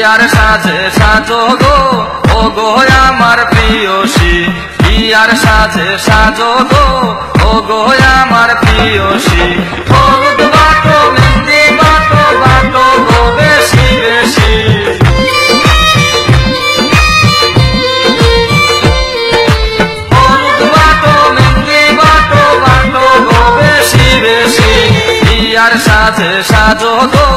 বিয়ার সাজে সাজো গো ও গো আমার প্রিয়সী বিয়ার সাজে সাজো গো ও গো আমার প্রিয়সী হলুদ বাটো মেহেন্দি বাটো বাটো গো বেশি বেশি হলুদ বাটো মেহেন্দি বাটো বাটো গো বেশি বেশি বিয়ার সাজে সাজো গো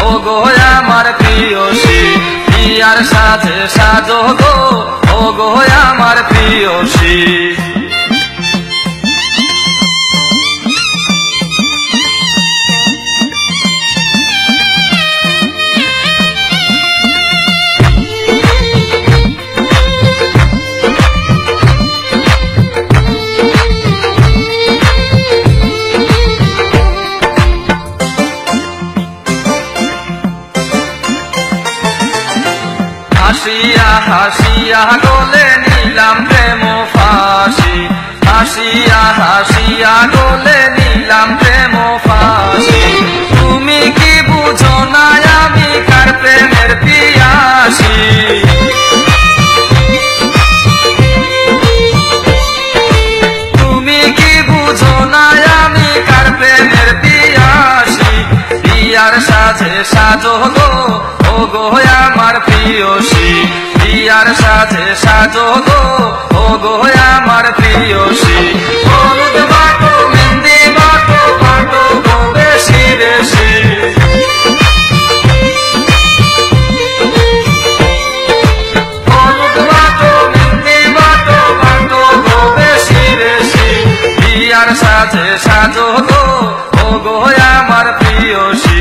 ও গো আমার প্রিয়সী বিয়ার সাজে সাজো গো ও গো আমার প্রিয়সী হাসিয়া হাসিয়া গলে নিলাম প্রেম ফাঁসি হাসিয়া হাসিয়া গলে নিলাম প্রেম ফাঁসি তুমি কি বুঝো না আমি কার প্রেমের পিয়াসী তুমি কি বুঝো না আমি কার প্রেমের পিয়াসী বিয়ার সাজে সাজো গো ও গো আমার প্রিয়সী বিয়ার সাজে সাজো গো ও গো আমার প্রিয়সী হলুদ বাটো মেহেন্দি বাটো বাটো গো বেশি বেশি হলুদ বাটো মেহেন্দি বাটো বাটো গো বেশি বেশি বিয়ার সাজে সাজো গো ও গো আমার প্রিয়সী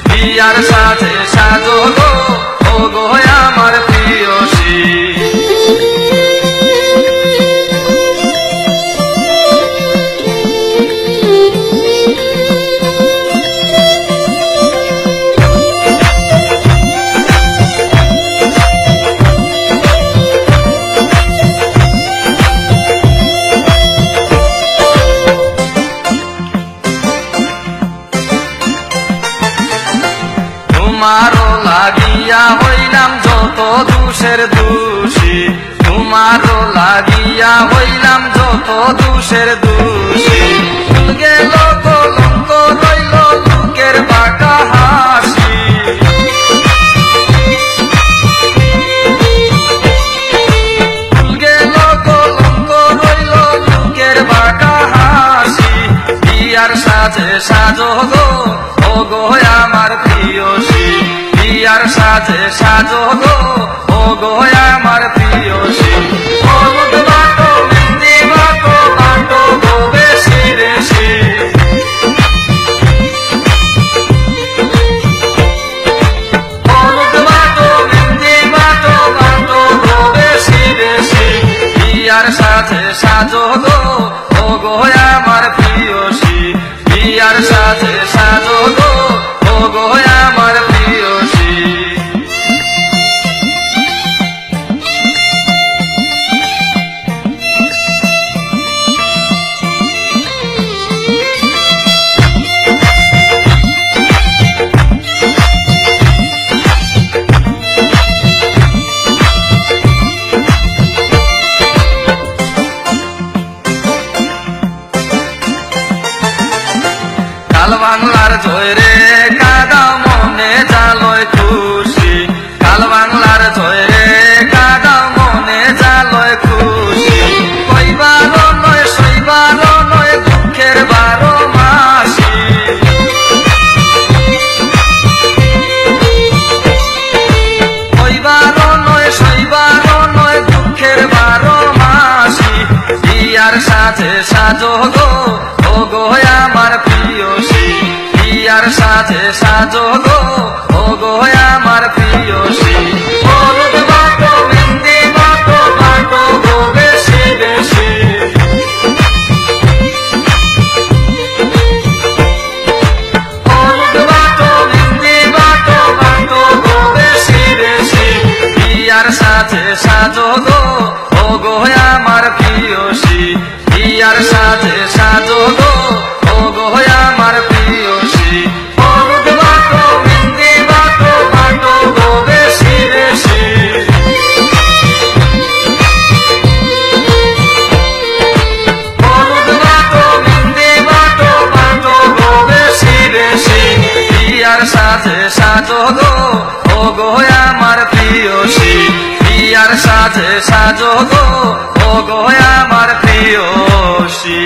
বিয়ার সাজে সাজো গো ও গো আমার প্রিয়সী তোমারও লাগিয়া হইলাম যত দোষের দোষী তোমারও লাগিয়া হইলাম যত দোষের দোষী ভুল গেল কলঙ্ক রইল লোকের বাঁকা হাসি ভুল গেল কলঙ্ক রইল লোকের বাঁকা হাসি বিয়ার সাজে সাজো গো ও গো আমার প্রিয়সী বিয়ার সাজে সাজো গো ও গো আমার প্রিয়সী হলুদ বাটো মেহেন্দি বাটো বাটো গো বেশি বেশি হলুদ বাটো মেহেন্দি বাটো বাটো গো বেশি বেশি বিয়ার সাজে সাজো গো ও গো আমার প্রিয়সী বিয়ার সাজে সাজো গো ও গো আমার প্রিয়সী কাল বাংলার জয়রে কাদা মনে জালয় খুশি কাল বাংলার জয়রে কাদা মনে জালয় খুশি কইবার নয় সইবার নয় দুঃখের 12 মাসি কইবার নয় সইবার নয় দুঃখের 12 মাসি বিয়ার সাজে সাজো গো ও গো আমার প্রিয়সী বিয়ার সাজে সাজো গো ও গো আমার প্রিয়সী হলুদ বাটো মেহেন্দি বাটো বাটো গো বেশি বেশি হলুদ বাটো মেহেন্দি বাটো বাটো গো বেশি বেশি বিয়ার সাজে সাজো গো ও গো আমার প্রিয়সী বিয়ার সাজে সাজো গো ও গো আমার প্রিয়সী হলুদ বাটো মেহেন্দি গো আমার প্রিয়সী বিয়ার সাজে সাজো গো ও গো আমার প্রিয়সী